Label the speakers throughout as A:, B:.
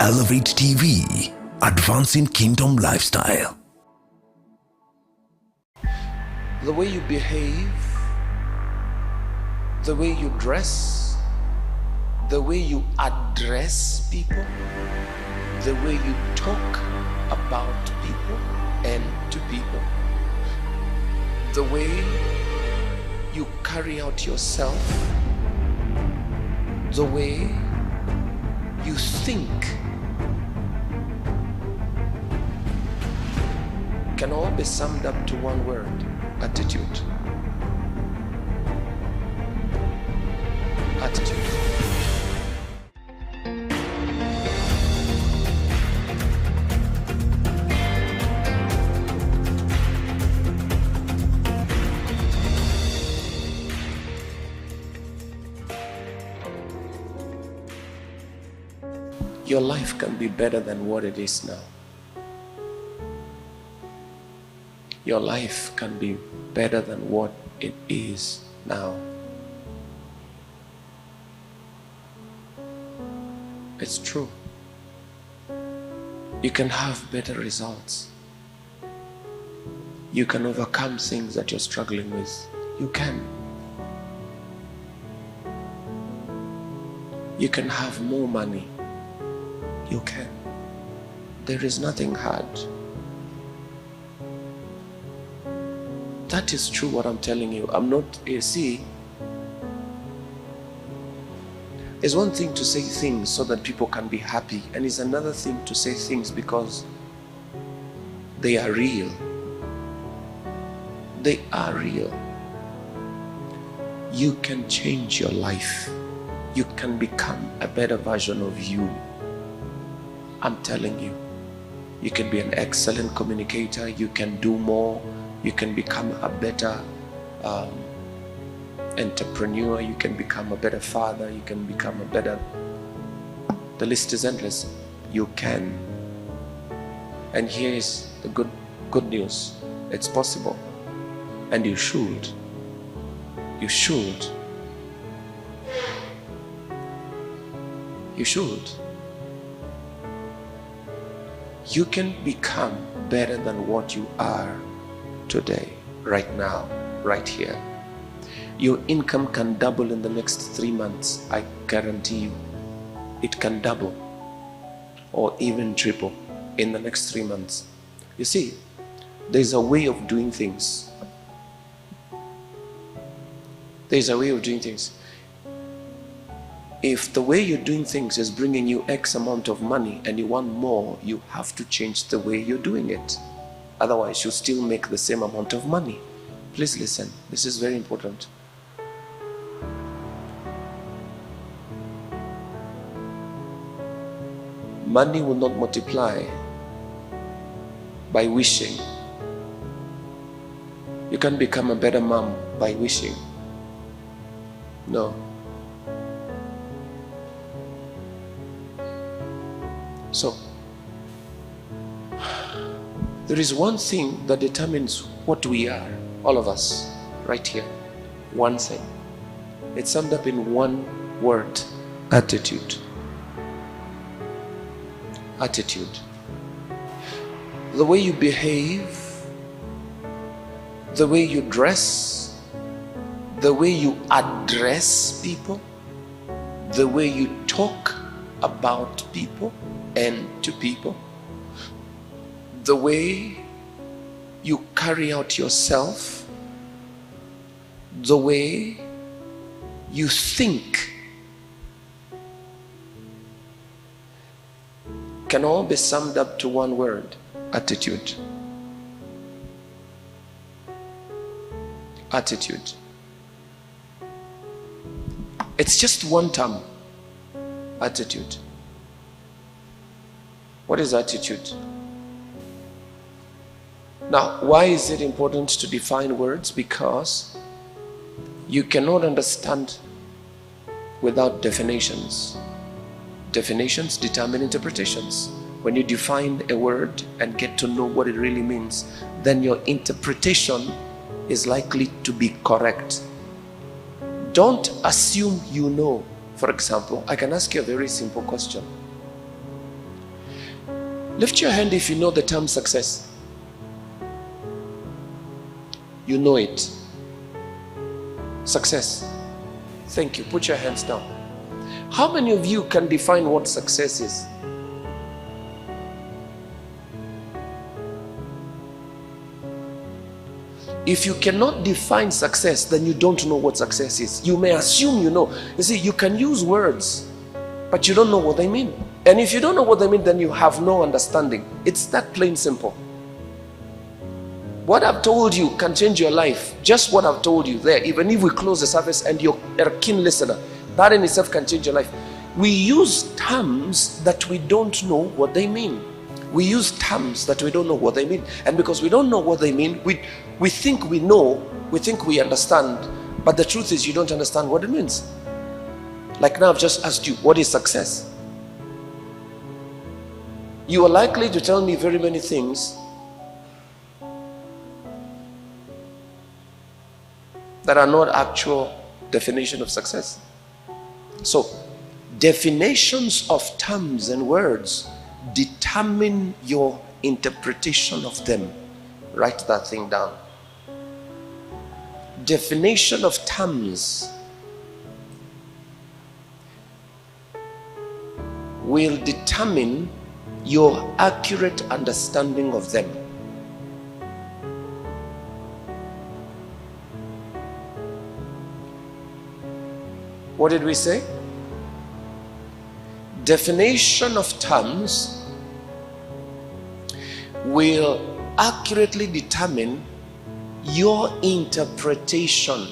A: Elevate TV, advancing kingdom lifestyle.
B: The way you behave, the way you dress, the way you address people, the way you talk about people and to people, the way you carry out yourself, the way you think can all be summed up to one word: attitude. Attitude. Your life can be better than what it is now. Your life can be better than what it is now. It's true. You can have better results. You can overcome things that you're struggling with. You can. You can have more money. You can. There is nothing hard. That is true what I'm telling you. I'm not, you see, it's one thing to say things so that people can be happy, and it's another thing to say things because they are real. They are real. You can change your life. You can become a better version of you. I'm telling you. You can be an excellent communicator. You can do more. You can become a better entrepreneur. You can become a better father. You can become a better... The list is endless. You can. And here is the good news. It's possible. And you should. You should. You should. You can become better than what you are today, right now, right here. Your income can double in the next 3 months. I guarantee you. It can double or even triple in the next 3 months. You see, there's a way of doing things. There's a way of doing things. If the way you're doing things is bringing you X amount of money and you want more, you have to change the way you're doing it. Otherwise, you'll still make the same amount of money. Please listen. This is very important. Money will not multiply by wishing. You can't become a better mom by wishing. No. So, there is one thing that determines what we are, all of us, right here. One thing. It's summed up in one word: attitude. Attitude. The way you behave, the way you dress, the way you address people, the way you talk about people and to people, the way you carry out yourself, the way you think can all be summed up to one word: attitude. Attitude. It's just one term. Attitude. What is attitude? Now, why is it important to define words? Because you cannot understand without definitions. Definitions determine interpretations. When you define a word and get to know what it really means, then your interpretation is likely to be correct. Don't assume you know. For example, I can ask you a very simple question. Lift your hand if you know the term success. You know it. Success. Thank you. Put your hands down. How many of you can define what success is? If you cannot define success, then you don't know what success is. You may assume you know. You see, you can use words, but you don't know what they mean. And if you don't know what they mean, then you have no understanding. It's that plain simple. What I've told you can change your life. Just what I've told you there, even if we close the service and you're a keen listener, that in itself can change your life. We use terms that we don't know what they mean. We use terms that we don't know what they mean. And because we don't know what they mean, we think we know, we think we understand, but the truth is you don't understand what it means. Like now I've just asked you, what is success? You are likely to tell me very many things that are not actual definition of success. So, definitions of terms and words determine your interpretation of them. Write that thing down. Definition of terms will determine your accurate understanding of them. What did we say? Definition of terms will accurately determine your interpretation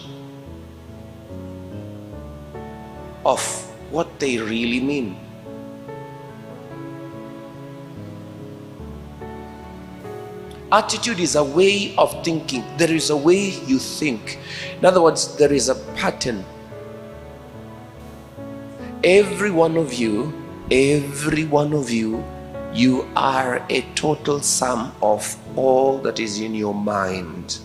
B: of what they really mean. Attitude is a way of thinking. There is a way you think. In other words, there is a pattern. Every one of you, you are a total sum of all that is in your mind.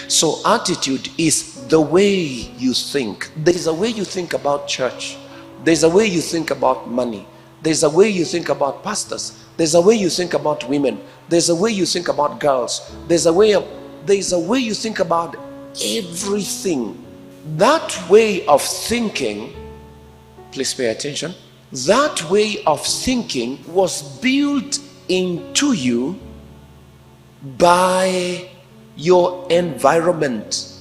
B: So attitude is the way you think. There is a way you think about church. There's a way you think about money. There's a way you think about pastors. There's a way you think about women. There's a way you think about girls. There's a way you think about everything. That way of thinking, please pay attention, that way of thinking was built into you by your environment,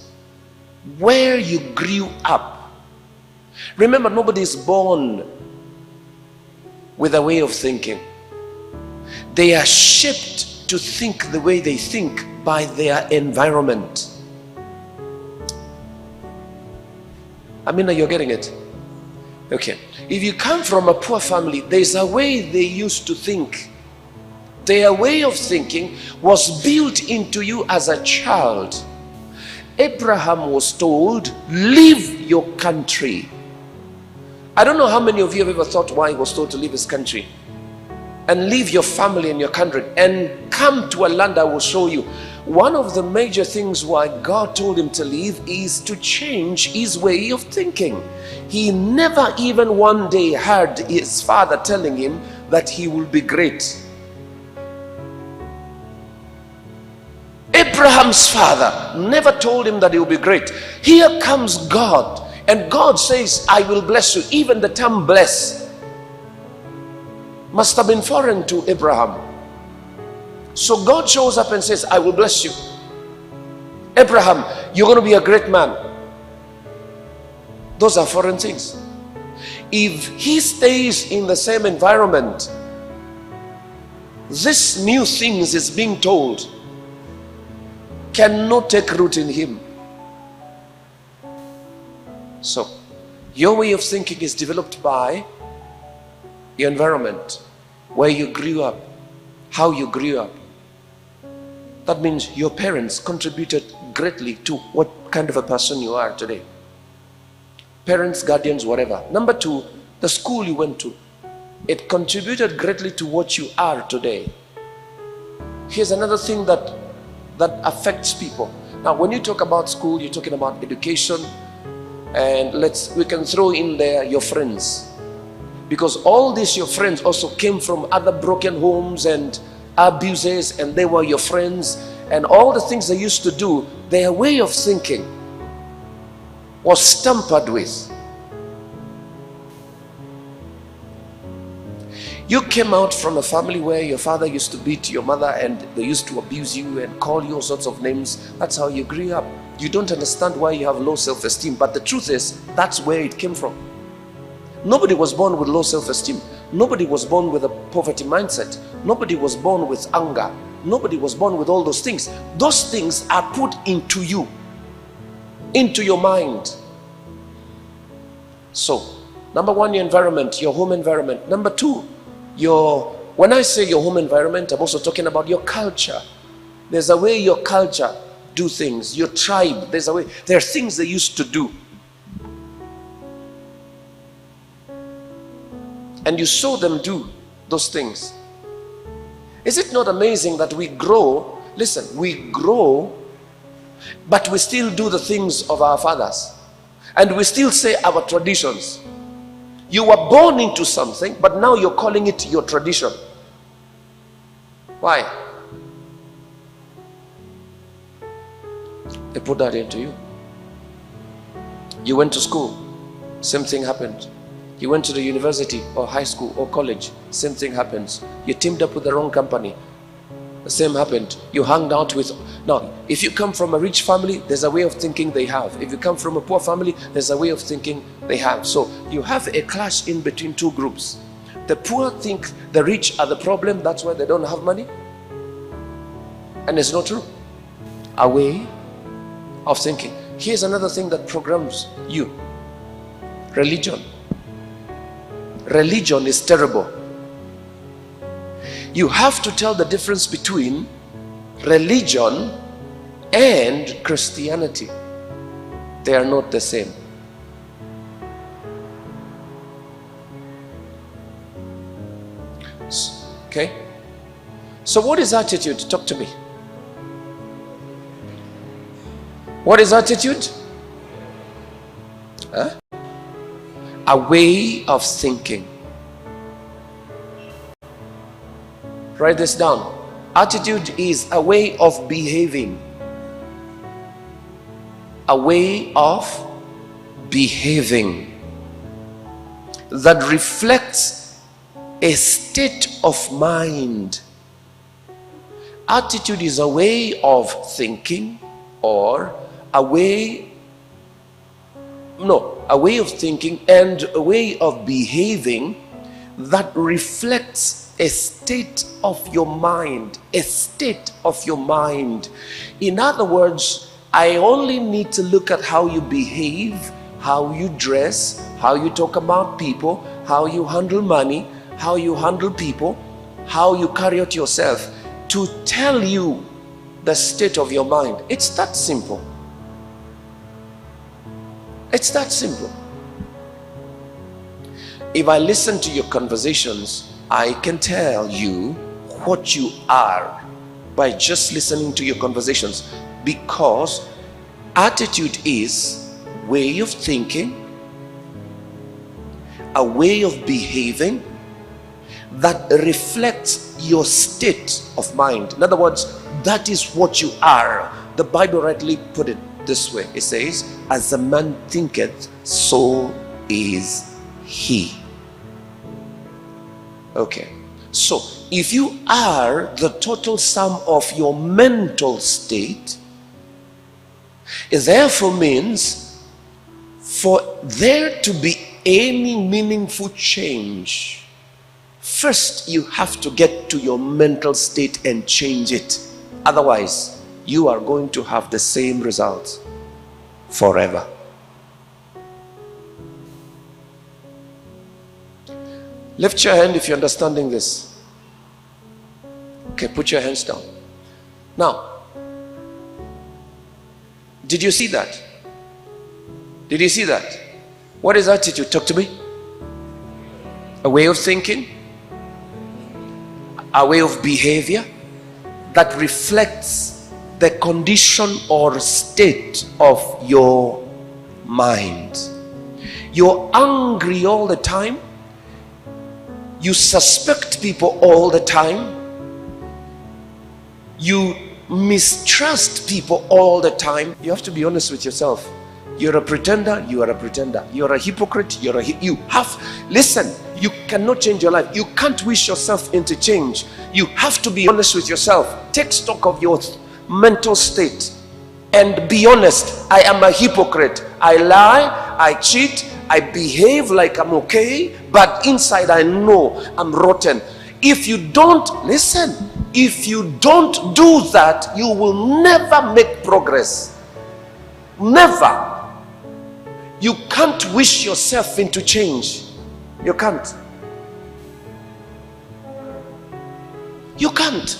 B: where you grew up. Remember, nobody is born with a way of thinking. They are shaped to think the way they think by their environment. Amina, you're getting it? Okay. If you come from a poor family, there's a way they used to think. Their way of thinking was built into you as a child. Abraham was told, leave your country. I don't know how many of you have ever thought why he was told to leave his country and leave your family and your country and come to a land I will show you. One of the major things why God told him to leave is to change his way of thinking. He never even one day heard his father telling him that he will be great. Abraham's father never told him that he will be great. Here comes God, and God says, I will bless you. Even the term bless must have been foreign to Abraham. So God shows up and says, I will bless you. Abraham, you're going to be a great man. Those are foreign things. If he stays in the same environment, this new things is being told cannot take root in him. So, your way of thinking is developed by your environment, where you grew up, how you grew up. That means your parents contributed greatly to what kind of a person you are today. Parents, guardians, whatever. Number two, the school you went to. It contributed greatly to what you are today. Here's another thing that affects people. Now, when you talk about school, you're talking about education, and we can throw in there your friends. Because all these your friends also came from other broken homes and abuses, and they were your friends, and all the things they used to do, their way of thinking was tampered with. You came out from a family where your father used to beat your mother and they used to abuse you and call you all sorts of names. That's how you grew up. You don't understand why you have low self-esteem, but the truth is, that's where it came from. Nobody was born with low self-esteem. Nobody was born with a poverty mindset. Nobody was born with anger. Nobody was born with all those things. Those things are put into you, into your mind. So, number one, your environment, your home environment. Number two, when I say your home environment, I'm also talking about your culture. There's a way your culture do things. Your tribe, there's a way. There are things they used to do. And you saw them do those things. Is it not amazing that we grow? Listen, we grow, but we still do the things of our fathers. And we still say our traditions. You were born into something, but now you're calling it your tradition. Why? They put that into you. You went to school, same thing happened. You went to the university or high school or college, same thing happens. You teamed up with the wrong company, the same happened. You hung out with... Now, if you come from a rich family, there's a way of thinking they have. If you come from a poor family, there's a way of thinking they have. So you have a clash in between two groups. The poor think the rich are the problem, that's why they don't have money. And it's not true. A way of thinking. Here's another thing that programs you. Religion. Religion is terrible. You have to tell the difference between religion and Christianity. They are not the same. Okay? So what is attitude? Talk to me. What is attitude? Huh? A way of thinking. Write this down. Attitude is a way of behaving. A way of behaving that reflects a state of mind. Attitude is a way of thinking, or a way of thinking and a way of behaving that reflects a state of your mind. A state of your mind. In other words, I only need to look at how you behave, how you dress, how you talk about people, how you handle money, how you handle people, how you carry out yourself, to tell you the state of your mind. It's that simple. It's that simple. If I listen to your conversations, I can tell you what you are by just listening to your conversations, because attitude is way of thinking, a way of behaving that reflects your state of mind. In other words, that is what you are. The Bible rightly put it this way. It says, as a man thinketh, so is he. Okay. So, if you are the total sum of your mental state, it therefore means for there to be any meaningful change, first you have to get to your mental state and change it. Otherwise, you are going to have the same results forever. Lift your hand if you're understanding this. Okay, put your hands down. Now, did you see that? Did you see that? What is attitude? Talk to me. A way of thinking, a way of behavior that reflects the condition or state of your mind. You're angry all the time. You suspect people all the time. You mistrust people all the time. You have to be honest with yourself. You're a pretender, you are a pretender. You're a hypocrite, listen, you cannot change your life. You can't wish yourself into change. You have to be honest with yourself. Take stock of your mental state and be honest. I am a hypocrite. I lie, I cheat, I behave like I'm okay, but inside I know I'm rotten. If you don't, listen, if you don't do that, you will never make progress. Never. You can't wish yourself into change. You can't. You can't.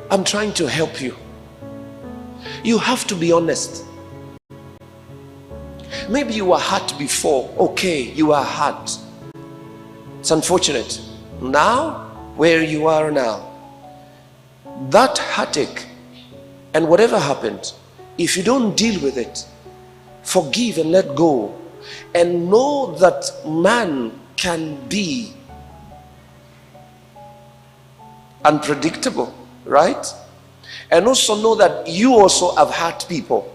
B: I'm trying to help you. You have to be honest. Maybe you were hurt before. Okay, you are hurt. It's unfortunate. Now, where you are now, that heartache and whatever happened, if you don't deal with it, forgive and let go, and know that man can be unpredictable, right? And also know that you also have hurt people.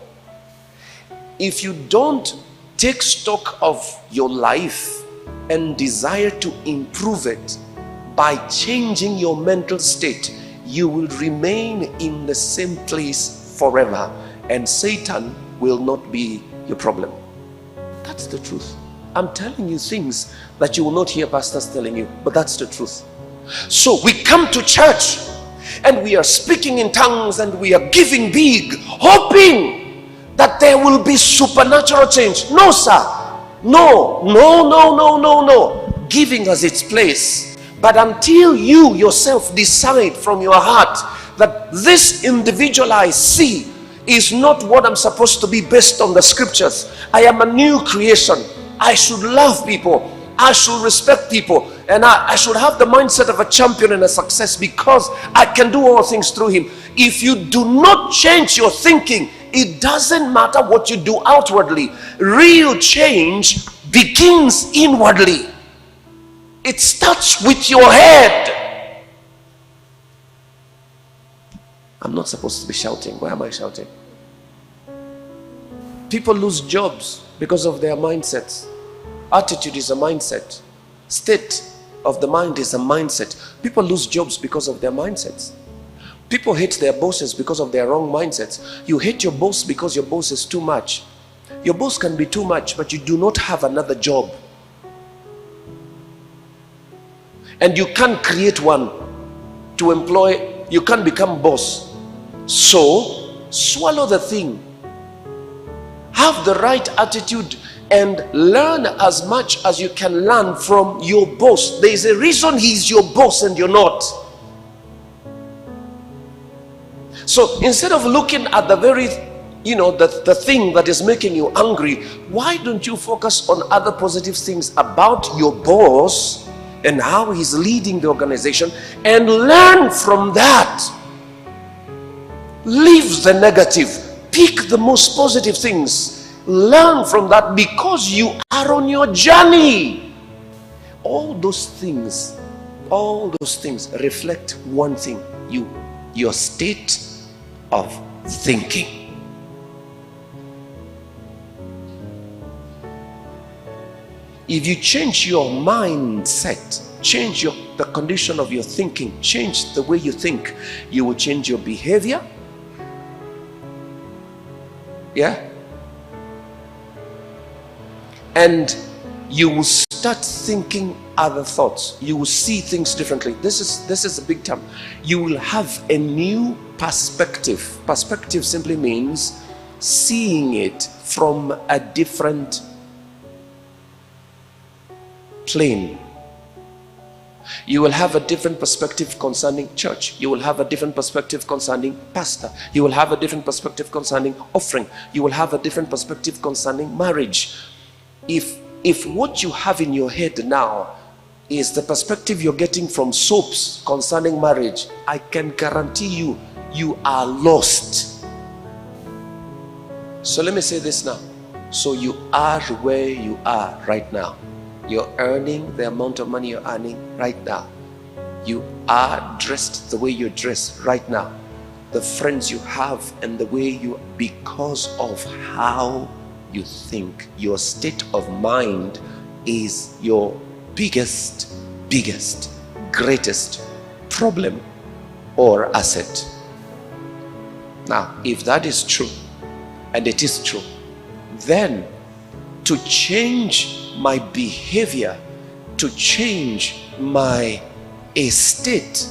B: If you don't take stock of your life and desire to improve it by changing your mental state, you will remain in the same place forever, and Satan will not be your problem. That's the truth. I'm telling you things that you will not hear pastors telling you, but that's the truth. So we come to church and we are speaking in tongues and we are giving big, hoping that there will be supernatural change. No, sir. No. Giving has its place. But until you yourself decide from your heart that this individual I see is not what I'm supposed to be based on the scriptures. I am a new creation. I should love people. I should respect people. And I should have the mindset of a champion and a success because I can do all things through him. If you do not change your thinking, it doesn't matter what you do outwardly. Real change begins inwardly. It starts with your head. I'm not supposed to be shouting. Why am I shouting? People lose jobs because of their mindsets. Attitude is a mindset. State of the mind is a mindset. People lose jobs because of their mindsets. People hate their bosses because of their wrong mindsets. You hate your boss because your boss is too much. Your boss can be too much, but you do not have another job. And you can't create one to employ. You can't become boss. So, swallow the thing. Have the right attitude and learn as much as you can learn from your boss. There is a reason he's your boss and you're not. So instead of looking at the very, the thing that is making you angry, why don't you focus on other positive things about your boss and how he's leading the organization and learn from that. Leave the negative. Pick the most positive things. Learn from that because you are on your journey. All those things reflect one thing: your state of thinking. If you change your mindset, change the condition of your thinking, change the way you think, you will change your behavior. Yeah? And you will start thinking other thoughts. You will see things differently. This is a big term. You will have a new perspective. Perspective simply means seeing it from a different plane. You will have a different perspective concerning church. You will have a different perspective concerning pastor. You will have a different perspective concerning offering. You will have a different perspective concerning marriage. If what you have in your head now is the perspective you're getting from soaps concerning marriage, I can guarantee you, you are lost. So let me say this now. So you are where you are right now You're earning the amount of money you're earning right now. You are dressed the way you're dressed right now. The friends you have and the way you, because of how you think. Your state of mind is your biggest, greatest problem or asset. Now, if that is true, and it is true, then to change my behavior, to change my estate,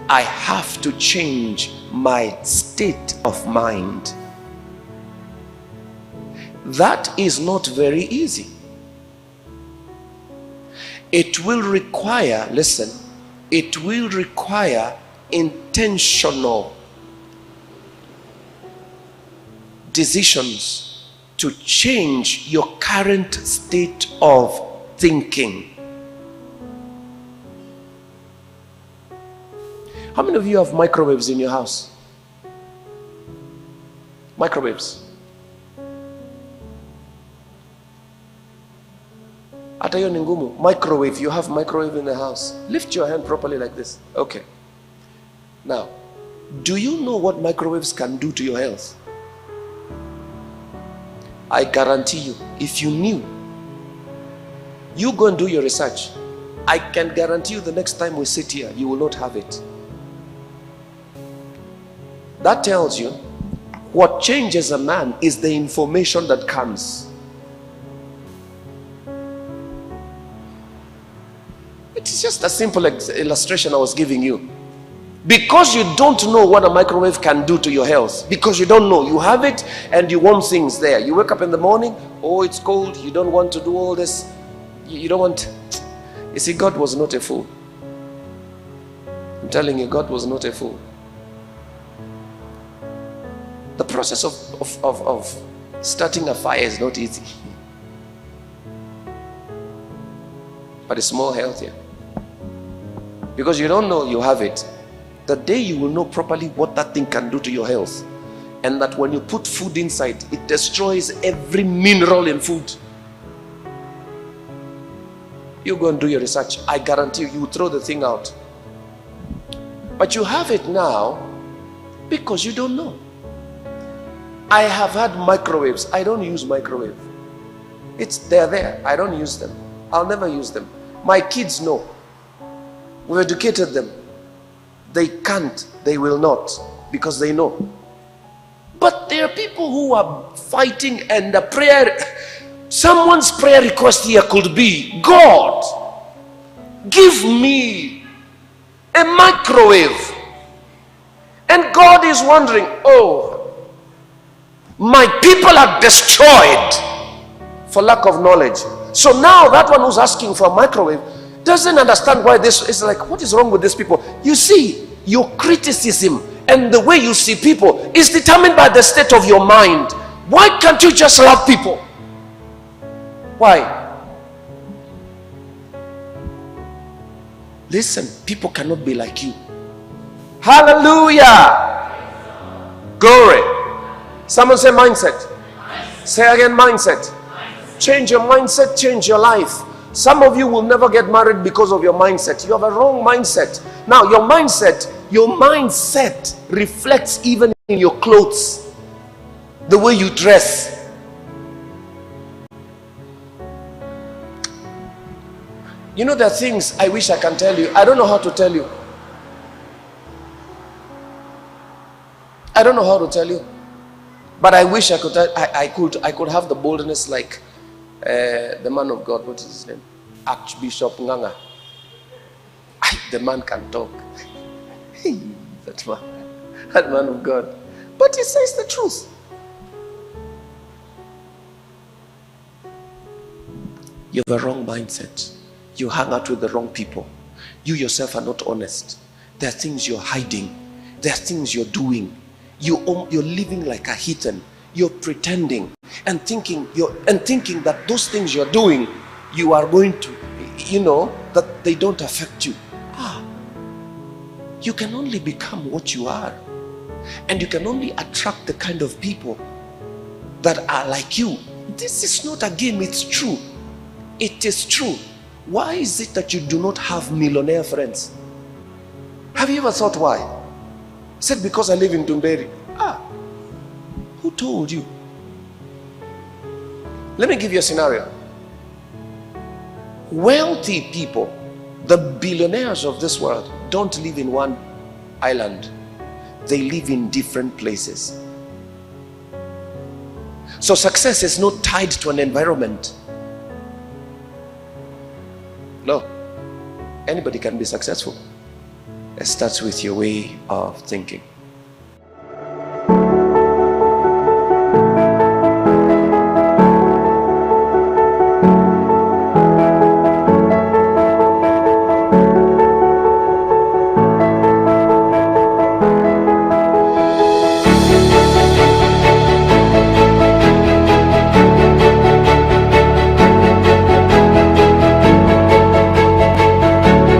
B: I have to change my state of mind. That is not very easy. It will require, listen, it will require intentional decisions to change your current state of thinking. How many of you have microwaves in your house? Microwaves. Hata hiyo ni ngumu. Microwave, you have microwave in the house. Lift your hand properly like this. Okay. Now, do you know what microwaves can do to your health? I guarantee you, if you knew, you go and do your research. I can guarantee you the next time we sit here, you will not have it. That tells you what changes a man is the information that comes. It's just a simple illustration I was giving you. Because you don't know what a microwave can do to your health, because you don't know, you have it and you want things there. You wake up in the morning, oh, it's cold, you don't want to do all this. You don't want. You see, God was not a fool. I'm telling you, God was not a fool. The process of starting a fire is not easy, but it's more healthier. Because you don't know you have it. The day you will know properly what that thing can do to your health, and that when you put food inside, it destroys every mineral in food. You go and do your research. I guarantee you, you will throw the thing out. But you have it now because you don't know. I have had microwaves. I don't use microwave. They're there. I don't use them. I'll never use them. My kids know. We've educated them. They can't, they will not, because they know. But there are people who are fighting, and the prayer, someone's prayer request here could be, God, give me a microwave. And God is wondering, oh, my people are destroyed for lack of knowledge. So now that one who's asking for a microwave doesn't understand why this is like, what is wrong with these people? You see, your criticism and the way you see people is determined by the state of your mind. Why can't you just love people? Why? Listen, people cannot be like you. Hallelujah. Glory. Someone say mindset. Say again, mindset. Change your mindset, change your life. Some of you will never get married because of your mindset. You have a wrong mindset. Now, your mindset reflects even in your clothes, the way you dress. You know, there are things I wish I can tell you. I don't know how to tell you. I don't know how to tell you. But I wish I could. I could have the boldness like the man of God. What is his name? Archbishop Nganga. The man can talk. That man of God. But he says the truth. You have a wrong mindset. You hang out with the wrong people. You yourself are not honest. There are things you're hiding. There are things you're doing. You're living like a heathen. You're pretending and thinking that those things you're doing, you are going to, that they don't affect you. You can only become what you are, and you can only attract the kind of people that are like you. This is not a game, it's true. It is true. Why is it that you do not have millionaire friends? Have you ever thought why? I said, because I live in Tumberi. Who told you? Let me give you a scenario. Wealthy people, the billionaires of this world, don't live in one island. They live in different places. So success is not tied to an environment. No. Anybody can be successful. It starts with your way of thinking.